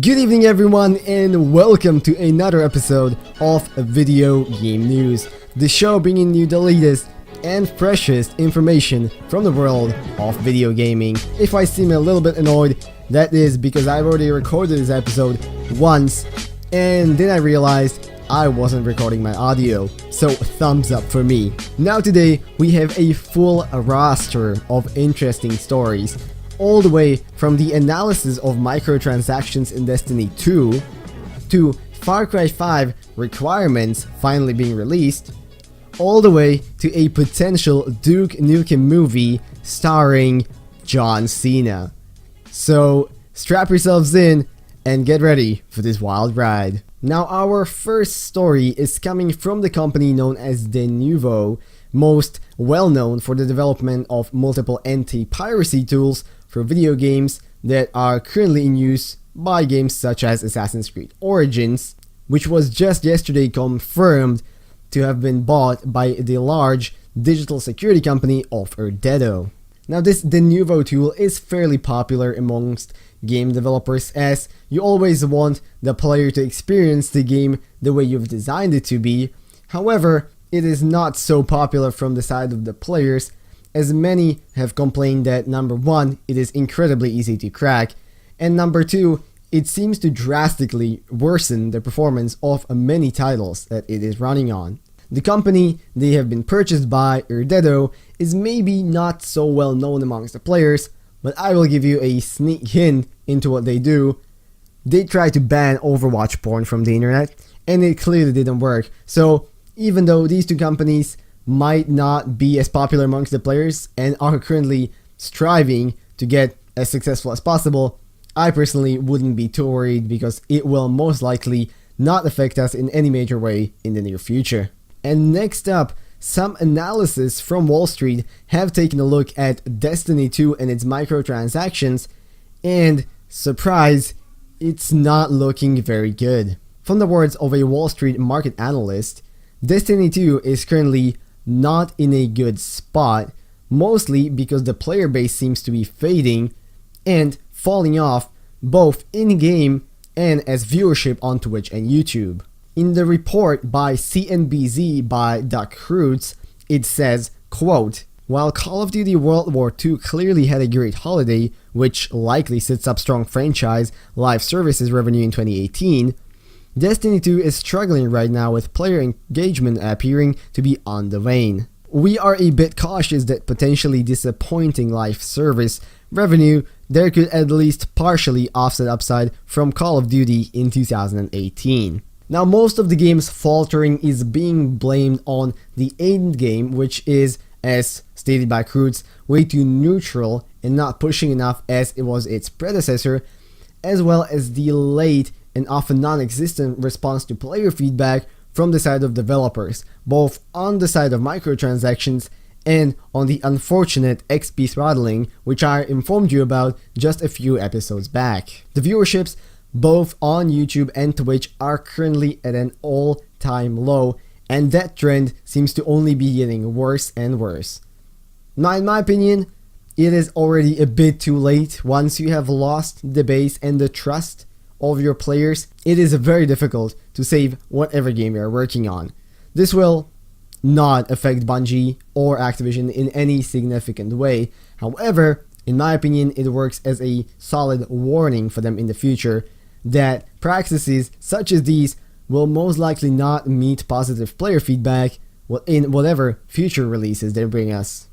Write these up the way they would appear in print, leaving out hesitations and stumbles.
Good evening everyone and welcome to another episode of Video Game News, the show bringing you the latest and freshest information from the world of video gaming. If I seem a little bit annoyed, that is because I've already recorded this episode once and then I realized I wasn't recording my audio, so thumbs up for me. Now today we have a full roster of interesting stories, all the way from the analysis of microtransactions in Destiny 2 to Far Cry 5 requirements finally being released, all the way to a potential Duke Nukem movie starring John Cena. So strap yourselves in and get ready for this wild ride. Now our first story is coming from the company known as Denuvo, most well known for the development of multiple anti-piracy tools for video games that are currently in use by games such as Assassin's Creed Origins, which was just yesterday confirmed to have been bought by the large digital security company of Denuvo. Now this Denuvo tool is fairly popular amongst game developers, as you always want the player to experience the game the way you've designed it to be. However, it is not so popular from the side of the players, as many have complained that number one, it is incredibly easy to crack, and number two, it seems to drastically worsen the performance of many titles that it is running on. The company they have been purchased by, Denuvo, is maybe not so well known amongst the players, but I will give you a sneak hint into what they do. They tried to ban Overwatch porn from the internet, and it clearly didn't work. So even though these two companies might not be as popular amongst the players and are currently striving to get as successful as possible, I personally wouldn't be too worried because it will most likely not affect us in any major way in the near future. And next up, some analysis from Wall Street have taken a look at Destiny 2 and its microtransactions, and surprise, it's not looking very good. From the words of a Wall Street market analyst, Destiny 2 is currently not in a good spot, mostly because the player base seems to be fading and falling off both in-game and as viewership on Twitch and YouTube. In the report by CNBC by Duke Nukem, it says, quote, "While Call of Duty World War II clearly had a great holiday, which likely sets up strong franchise live services revenue in 2018, Destiny 2 is struggling right now with player engagement appearing to be on the wane. We are a bit cautious that potentially disappointing live service revenue there could at least partially offset upside from Call of Duty in 2018. Now most of the game's faltering is being blamed on the end game, which is, as stated by Croods, way too neutral and not pushing enough as it was its predecessor, as well as the late and often non-existent response to player feedback from the side of developers, both on the side of microtransactions and on the unfortunate XP throttling, which I informed you about just a few episodes back. The viewerships both on YouTube and Twitch are currently at an all-time low, and that trend seems to only be getting worse and worse. Now in my opinion, it is already a bit too late. Once you have lost the base and the trust of your players, it is very difficult to save whatever game you are working on. This will not affect Bungie or Activision in any significant way. However, in my opinion, it works as a solid warning for them in the future that practices such as these will most likely not meet positive player feedback in whatever future releases they bring us.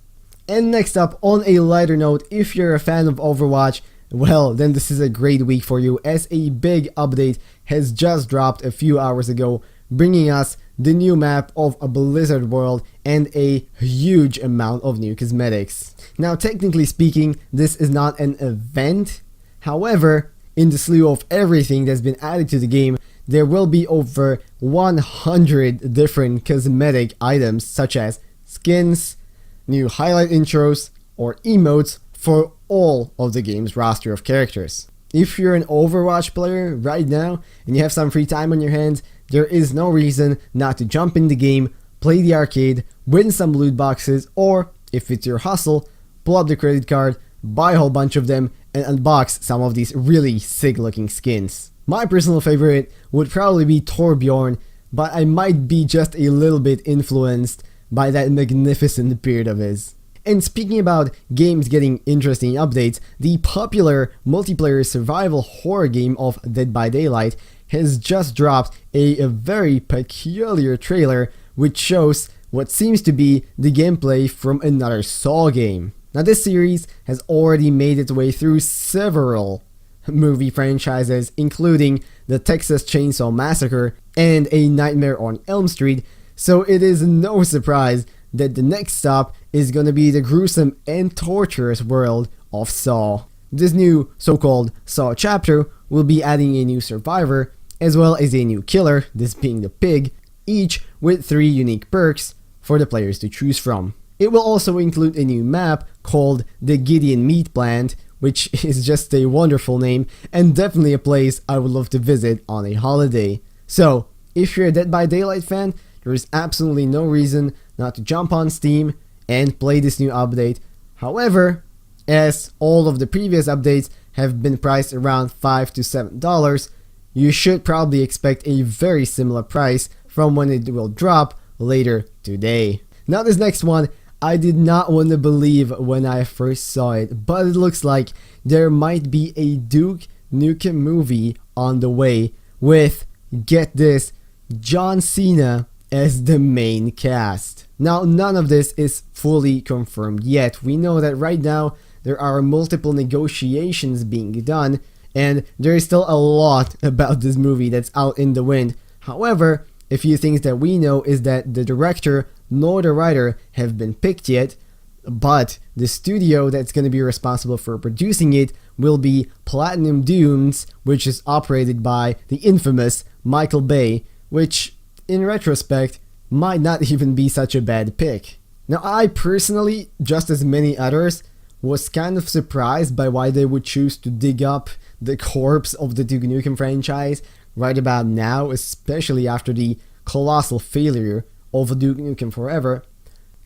And next up, on a lighter note, if you're a fan of Overwatch, well, then this is a great week for you, as a big update has just dropped a few hours ago, bringing us the new map of Blizzardworld and a huge amount of new cosmetics. Now technically speaking, this is not an event. However, in the slew of everything that's been added to the game, there will be over 100 different cosmetic items such as skins, new highlight intros, or emotes for all of the game's roster of characters. If you're an Overwatch player right now and you have some free time on your hands, there is no reason not to jump in the game, play the arcade, win some loot boxes, or if it's your hustle, pull up the credit card, buy a whole bunch of them, and unbox some of these really sick looking skins. My personal favorite would probably be Torbjorn, but I might be just a little bit influenced by that magnificent beard of his. And speaking about games getting interesting updates, the popular multiplayer survival horror game of Dead by Daylight has just dropped a very peculiar trailer which shows what seems to be the gameplay from another Saw game. Now this series has already made its way through several movie franchises, including the Texas Chainsaw Massacre and A Nightmare on Elm Street, so it is no surprise that the next stop is gonna be the gruesome and torturous world of Saw. This new so-called Saw chapter will be adding a new survivor, as well as a new killer, this being the pig, each with 3 unique perks for the players to choose from. It will also include a new map called the Gideon Meat Plant, which is just a wonderful name and definitely a place I would love to visit on a holiday. So, if you're a Dead by Daylight fan, there is absolutely no reason not to jump on Steam and play this new update. However, as all of the previous updates have been priced around $5 to $7, you should probably expect a very similar price from when it will drop later today. Now this next one, I did not want to believe when I first saw it, but it looks like there might be a Duke Nukem movie on the way with, get this, John Cena as the main cast. Now none of this is fully confirmed yet. We know that right now there are multiple negotiations being done, and there is still a lot about this movie that's out in the wind. However, a few things that we know is that the director nor the writer have been picked yet, but the studio that's going to be responsible for producing it will be Platinum Dunes, which is operated by the infamous Michael Bay, which in retrospect might not even be such a bad pick. Now I personally, just as many others, was kind of surprised by why they would choose to dig up the corpse of the Duke Nukem franchise right about now, especially after the colossal failure of Duke Nukem Forever.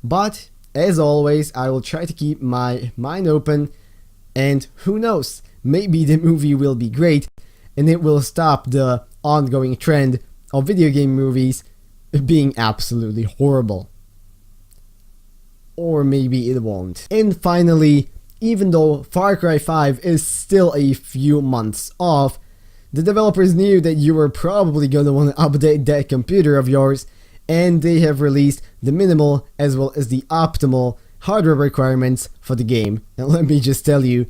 But as always, I will try to keep my mind open, and who knows, maybe the movie will be great and it will stop the ongoing trend of video game movies being absolutely horrible. Or maybe it won't. And finally, even though Far Cry 5 is still a few months off, the developers knew that you were probably gonna want to update that computer of yours, and they have released the minimal as well as the optimal hardware requirements for the game. And let me just tell you,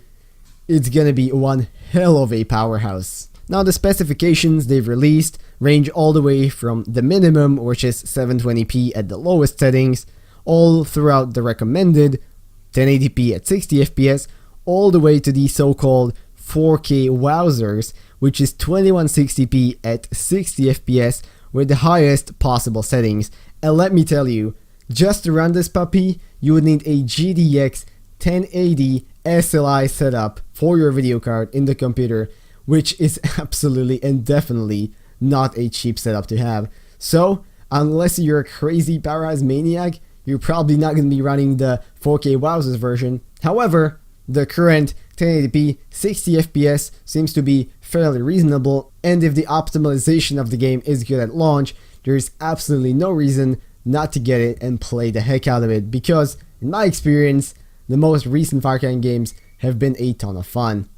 it's gonna be one hell of a powerhouse. Now the specifications they've released range all the way from the minimum, which is 720p at the lowest settings, all throughout the recommended 1080p at 60 FPS, all the way to the so-called 4K wowzers, which is 2160p at 60 FPS with the highest possible settings. And let me tell you, just to run this puppy, you would need a GTX 1080 SLI setup for your video card in the computer, which is absolutely and definitely not a cheap setup to have. So, unless you're a crazy powerhouse maniac, you're probably not going to be running the 4K wowzers version. However, the current 1080p 60 FPS seems to be fairly reasonable, and if the optimization of the game is good at launch, there is absolutely no reason not to get it and play the heck out of it, because in my experience, the most recent Far Cry games have been a ton of fun.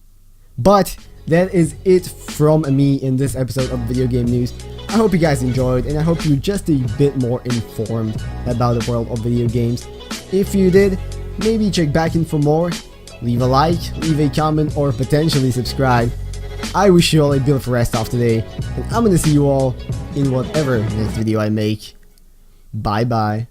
But that is it from me in this episode of Video Game News. I hope you guys enjoyed, and I hope you're just a bit more informed about the world of video games. If you did, maybe check back in for more, leave a like, leave a comment, or potentially subscribe. I wish you all a beautiful rest of today, and I'm gonna see you all in whatever next video I make. Bye bye.